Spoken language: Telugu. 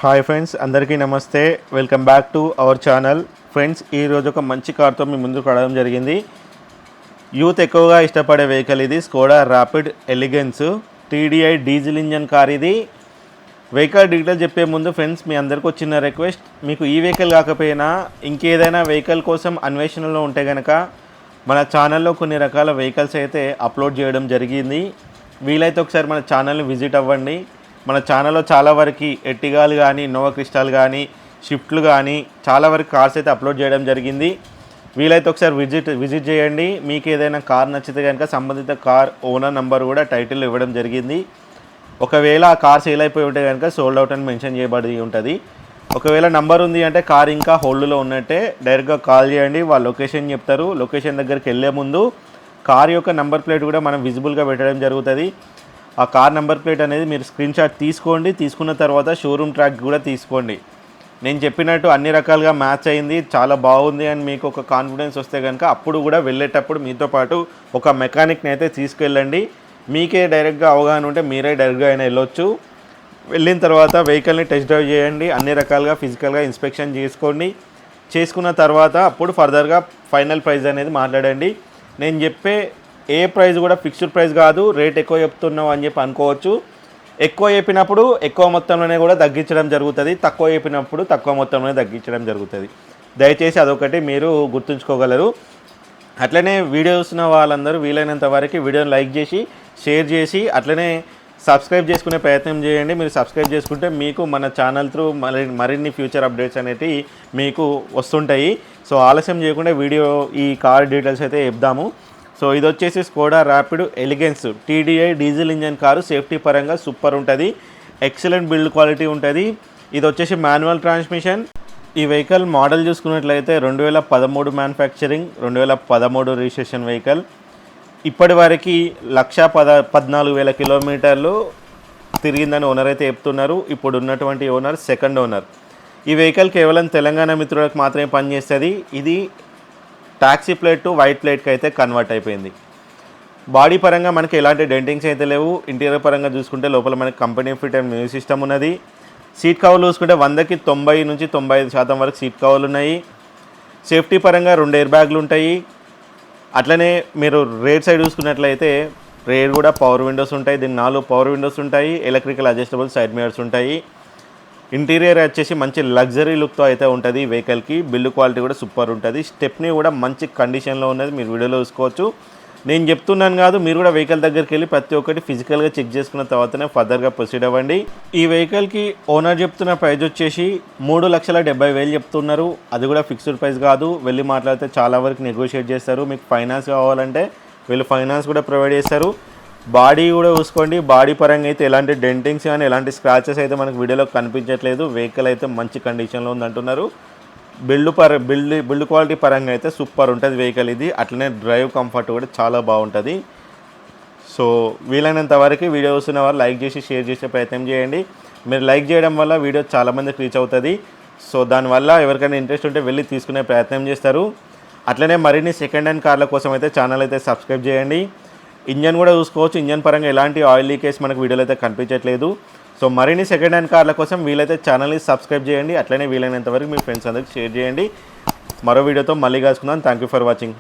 హాయ్ ఫ్రెండ్స్, అందరికీ నమస్తే. Welcome back to our channel. Friends, ఈరోజు ఒక మంచి కార్తో మీ ముందుకు రావడం జరిగింది. యూత్ ఎక్కువగా ఇష్టపడే వెహికల్ ఇది. Skoda rapid elegance TDI diesel engine car ఇది. వెహికల్ డీటెయిల్ చెప్పే ముందు ఫ్రెండ్స్, మీ అందరికీ వచ్చిన రిక్వెస్ట్, మీకు ఈ వెహికల్ కాకపోయినా ఇంకేదైనా వెహికల్ కోసం అన్వేషణలో ఉంటే కనుక మన ఛానల్లో కొన్ని రకాల వెహికల్స్ అయితే అప్లోడ్ చేయడం జరిగింది. వీలైతే ఒకసారి మన ఛానల్ని విజిట్ అవ్వండి. మన ఛానల్లో చాలా వరకు ఎర్టిగాలు కానీ, ఇన్నోవా క్రిస్టాల్ కానీ, షిఫ్ట్లు కానీ చాలా వరకు కార్స్ అయితే అప్లోడ్ చేయడం జరిగింది. వీలైతే ఒకసారి విజిట్ చేయండి. మీకు ఏదైనా కార్ నచ్చితే కనుక సంబంధిత కార్ ఓనర్ నెంబర్ కూడా టైటిల్ ఇవ్వడం జరిగింది. ఒకవేళ ఆ కార్ సేల్ అయిపోయి ఉంటే కనుక సోల్డ్ అవుట్ అని మెన్షన్ చేయబడి ఉంటుంది. ఒకవేళ నంబర్ ఉంది అంటే కార్ ఇంకా హోల్డ్లో ఉన్నట్టే డైరెక్ట్గా కాల్ చేయండి. వాళ్ళు లొకేషన్ చెప్తారు. లొకేషన్ దగ్గరికి వెళ్ళే ముందు కార్ యొక్క నెంబర్ ప్లేట్ కూడా మనం విజిబుల్గా పెట్టడం జరుగుతుంది. ఆ కార్ నెంబర్ ప్లేట్ అనేది మీరు స్క్రీన్ షాట్ తీసుకోండి. తీసుకున్న తర్వాత షోరూమ్ ట్రాక్ కూడా తీసుకోండి. నేను చెప్పినట్టు అన్ని రకాలుగా మ్యాచ్ అయింది, చాలా బాగుంది అని మీకు ఒక కాన్ఫిడెన్స్ వస్తే కనుక అప్పుడు కూడా వెళ్ళేటప్పుడు మీతో పాటు ఒక మెకానిక్ని అయితే తీసుకెళ్ళండి. మీకే డైరెక్ట్గా అవగాహన ఉంటే మీరే డైరెక్ట్గా అయినా వెళ్ళొచ్చు. వెళ్ళిన తర్వాత వెహికల్ని టెస్ట్ డ్రైవ్ చేయండి. అన్ని రకాలుగా ఫిజికల్గా ఇన్స్పెక్షన్ చేసుకోండి. చేసుకున్న తర్వాత అప్పుడు ఫర్దర్గా ఫైనల్ ప్రైస్ అనేది మాట్లాడండి. నేను చెప్పే ఏ ప్రైస్ కూడా ఫిక్స్డ్ ప్రైస్ కాదు. రేట్ ఎక్కువ చెప్తున్నావు అని చెప్పి అనుకోవచ్చు. ఎక్కువ చెప్పినప్పుడు ఎక్కువ మొత్తంలోనే కూడా తగ్గించడం జరుగుతుంది. తక్కువ చెప్పినప్పుడు తక్కువ మొత్తంలోనే తగ్గించడం జరుగుతుంది. దయచేసి అదొకటి మీరు గుర్తుంచుకోగలరు. అట్లనే వీడియో చూస్తున్న వాళ్ళందరూ వీలైనంత వరకు వీడియోని లైక్ చేసి, షేర్ చేసి, అట్లనే సబ్స్క్రైబ్ చేసుకునే ప్రయత్నం చేయండి. మీరు సబ్స్క్రైబ్ చేసుకుంటే మీకు మన ఛానల్ త్రూ మరిన్ని ఫ్యూచర్ అప్డేట్స్ అనేవి మీకు వస్తుంటాయి. సో ఆలస్యం చేయకుండా వీడియో ఈ కార్ డీటెయిల్స్ అయితే చెప్దాము. సో ఇది వచ్చేసి Skoda rapid elegance TDI diesel engine car. Safety పరంగా సూపర్ ఉంటుంది. ఎక్సలెంట్ బిల్డ్ క్వాలిటీ ఉంటుంది. ఇది వచ్చేసి మాన్యువల్ ట్రాన్స్మిషన్. ఈ వెహికల్ మోడల్ చూసుకున్నట్లయితే 2013 మ్యానుఫ్యాక్చరింగ్, 2013 రిజిస్ట్రేషన్ వెహికల్. ఇప్పటి వరకు 1,14,000 కిలోమీటర్లు తిరిగిందని ఓనర్ అయితే చెప్తున్నారు. ఇప్పుడు ఉన్నటువంటి ఓనర్ సెకండ్ ఓనర్. ఈ వెహికల్ కేవలం తెలంగాణ మిత్రులకు మాత్రమే పనిచేస్తుంది. ఇది టాక్సీ ప్లేట్ టు వైట్ ప్లేట్కి అయితే కన్వర్ట్ అయిపోయింది. బాడీ పరంగా మనకి ఎలాంటి డెంటింగ్స్ అయితే లేవు. ఇంటీరియర్ పరంగా చూసుకుంటే లోపల మనకి company fit and music system ఉన్నది. సీట్ కవర్లు చూసుకుంటే 100కి 90 నుంచి 95% వరకు సీట్ కవర్లు ఉన్నాయి. సేఫ్టీ పరంగా 2 ఎయిర్ బ్యాగ్లు ఉంటాయి. అట్లనే మీరు రేర్ సైడ్ చూసుకున్నట్లయితే రేర్ కూడా పవర్ విండోస్ ఉంటాయి. దీనికి 4 పవర్ విండోస్ ఉంటాయి. ఎలక్ట్రికల్ అడ్జస్టబుల్ సైడ్ మిరర్స్ ఉంటాయి. ఇంటీరియర్ వచ్చేసి మంచి లగ్జరీ లుక్తో అయితే ఉంటుంది. వెహికల్కి బిల్డ్ క్వాలిటీ కూడా సూపర్ ఉంటుంది. స్టెప్నీ కూడా మంచి కండిషన్లో ఉన్నది. మీరు వీడియోలో చూసుకోవచ్చు. నేను చెప్తున్నాను కాదు, మీరు కూడా వెహికల్ దగ్గరికి వెళ్ళి ప్రతి ఒక్కటి ఫిజికల్గా చెక్ చేసుకున్న తర్వాతనే ఫర్దర్గా ప్రొసీడ్ అవ్వండి. ఈ వెహికల్కి ఓనర్ చెప్తున్న ప్రైస్ వచ్చేసి 3,70,000 చెప్తున్నారు. అది కూడా ఫిక్స్డ్ ప్రైస్ కాదు. వెళ్ళి మాట్లాడితే చాలా వరకు నెగోషియేట్ చేస్తారు. మీకు ఫైనాన్స్ కావాలంటే వీళ్ళు ఫైనాన్స్ కూడా ప్రొవైడ్ చేస్తారు. బాడీ కూడా చూసుకోండి. బాడీ పరంగా అయితే ఎలాంటి డెంటింగ్స్ కానీ ఎలాంటి స్క్రాచెస్ అయితే మనకు వీడియోలో కనిపించట్లేదు. వెహికల్ అయితే మంచి కండిషన్లో ఉందంటున్నారు. బిల్డ్ క్వాలిటీ పరంగా అయితే సూపర్ ఉంటుంది వెహికల్ ఇది. అట్లనే డ్రైవ్ కంఫర్ట్ కూడా చాలా బాగుంటుంది. సో వీలైనంత వరకు వీడియో చూస్తున్న వారు లైక్ చేసి షేర్ చేసే ప్రయత్నం చేయండి. మీరు లైక్ చేయడం వల్ల వీడియో చాలామందికి రీచ్ అవుతుంది. సో దానివల్ల ఎవరికైనా ఇంట్రెస్ట్ ఉంటే వెళ్ళి తీసుకునే ప్రయత్నం చేస్తారు. అట్లనే మరిన్ని సెకండ్ హ్యాండ్ కార్ల కోసం అయితే ఛానల్ అయితే సబ్స్క్రైబ్ చేయండి. ఇంజన్ కూడా చూసుకోవచ్చు. ఇంజన్ పరంగా ఎలాంటి ఆయిల్ లీకేజ్ మనకు వీడియోలో అయితే కనిపించట్లేదు. సో మరిన్ని సెకండ్ హ్యాండ్ కార్ల కోసం వీలైతే ఛానల్ని సబ్స్క్రైబ్ చేయండి. అట్లనే వీలైనంత వరకు మీ ఫ్రెండ్స్ అందరికి షేర్ చేయండి. మరో వీడియోతో మళ్ళీ కలుసుకుందాం. Thank you for watching.